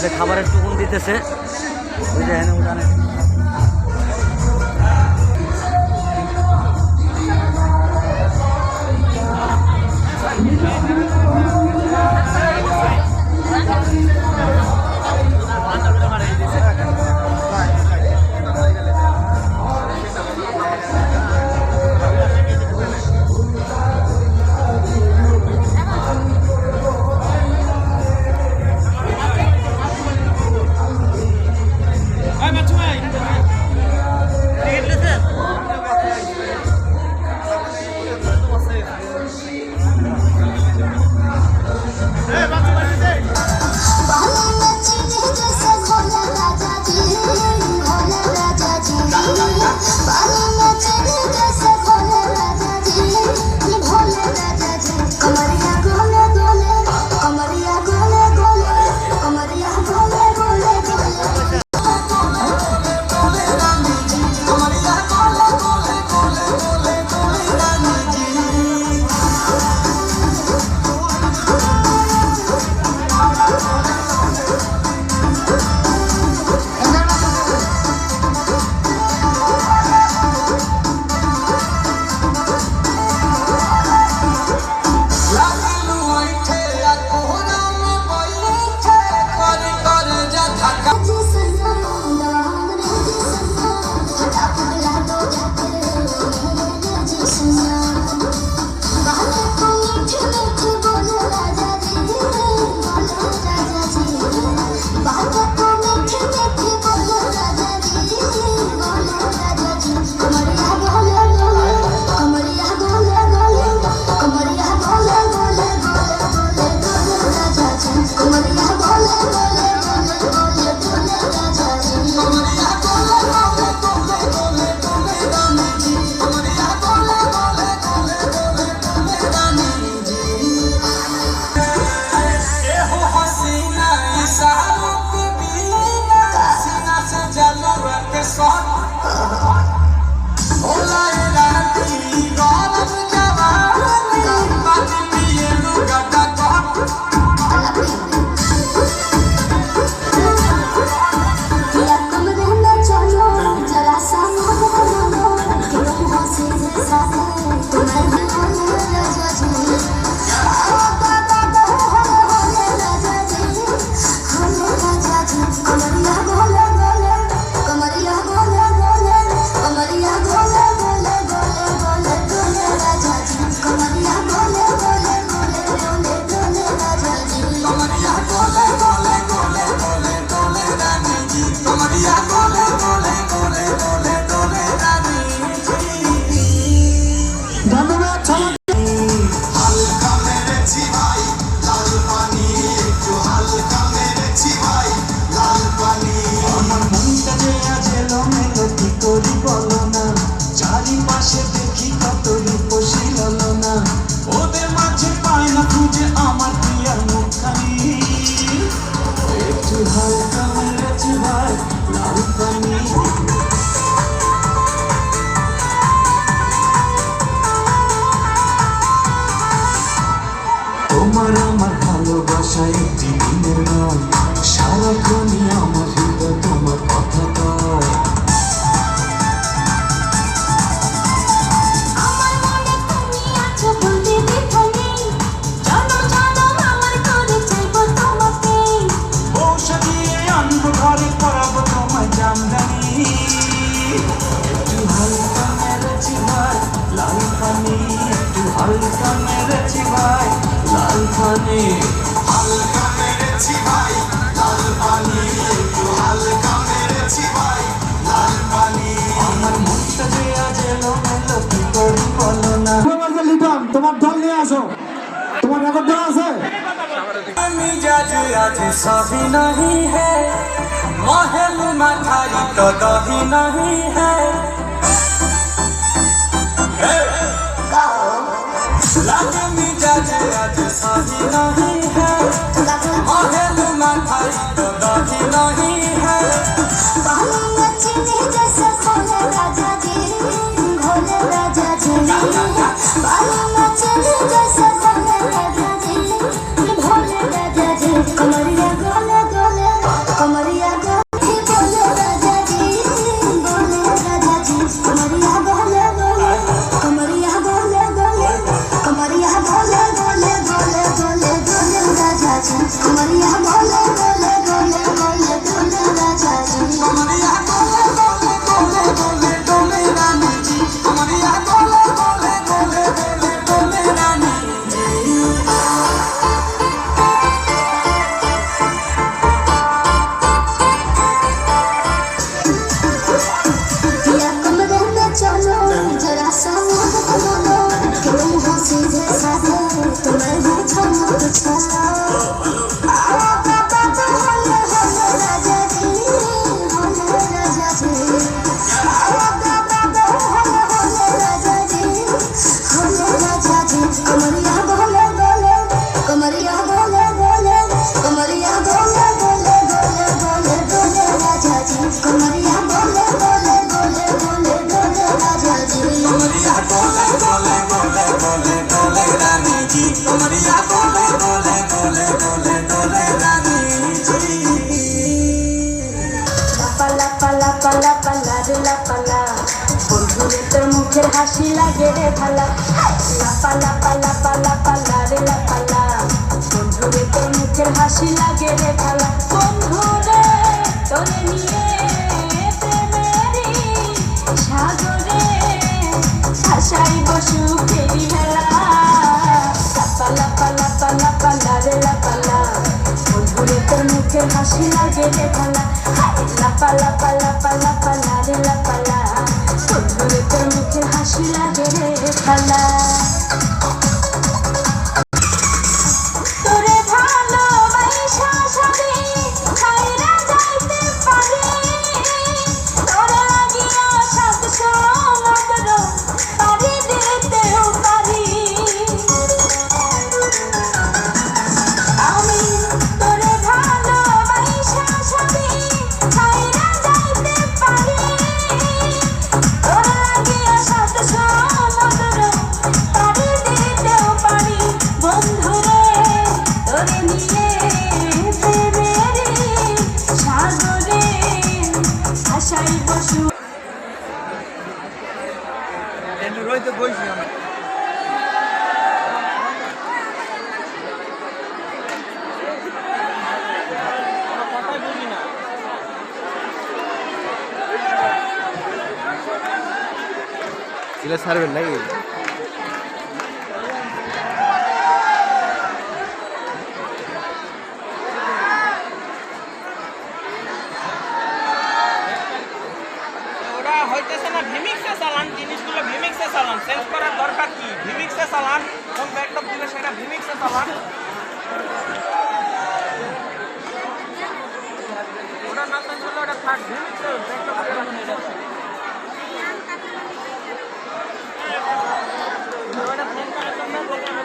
যে খাবারের টুকুন দিতেছে ওই যে এখানে উঠানে তোমার আমার ভালোবাসা একটি দিনের নয়, সারাক্ষণই আমার হৃদয় তোমার কথা কয়। আমার মনে তুমি আছো বলতে দ্বিধা নেই, জনম জনম আমার করে চাইবো তোমাকে। বউ সাজিয়ে আনবো ঘরে, পরাবো তোমায় জামদানি। একটু হালকা মেরেছি ভাই লাল পানি, একটু হালকা মেরেছি ভাই লাল পানি, হালকা মেরেছি ভাই লাল পানি, একটু হালকা মেরেছি ভাই লাল পানি। আমার মনটা যে আজ এলোমেলো, কি করি বলো না। তোমার দল নিয়ে আসো, তোমার রেকর্ড দেওয়া আছে। मिजाज आज सभी नहीं है, महल मठाई तो दही नहीं है। लाल मिजाज आज सभी नहीं है, महल मठाई तो दही नहीं है। पानी में चीनी जैसे घोले राजा जी, घोले राजा जी। पानी में चीनी जैसे घोले राजा जी, घोले राजा जी। कमरिया गोले गोले হাসি লাগে রে ভালা লাপা লাপা লাপা লাপা লা রে লাপা লা বন্ধুরে তোর মুখের হাসি লাগে রে ভালা বন্ধুরে তোরে নিয়ে প্রেমেরই সাগরে ভাষাই বসু ফেরি ভেলা লাপা লাপা লাপা লাপা লা রে লাপা লা বন্ধুরে তোর মুখের হাসি লাগে রে ভালা লাপা লাপা লাপা লাপা লা রে লাপা লা বন্ধুরে তোর মুখের হাসি লাগে রে ভালা তোরে ভালোবাসা সবে ছাইরা যাইতে পারি তোরে লাগিয়া সাত সমুদ্র পাড়ি দিতেও পারি আমি তোরে ভালোবাসা সবে ছাইরা যাইতে পারি তোরে লাগিয়া সাত সমুদ্র পাড়ি দিতেও পারি বন্ধুরে তোরে নিয়ে প্রেমেরই সাগরে আশাই বসু রইতে বইছি আমি কথাই বলি না এগুলো ছাড়বেন নাকি ওরা হইতেছে না ভিমিক্সে চালান জিনিসগুলো ভিমিক্সে চালান চেঞ্জ করার দরকার কি ভিমিক্সে চালান কোন ব্যাকড্রপ দিলে সেটা ভিমিক্সে চালান ওটা না চেঞ্জ করলে ওটা থাক ভিমিক্সে ব্যাকড্রপ চালানো ওটা চেঞ্জ করার জন্য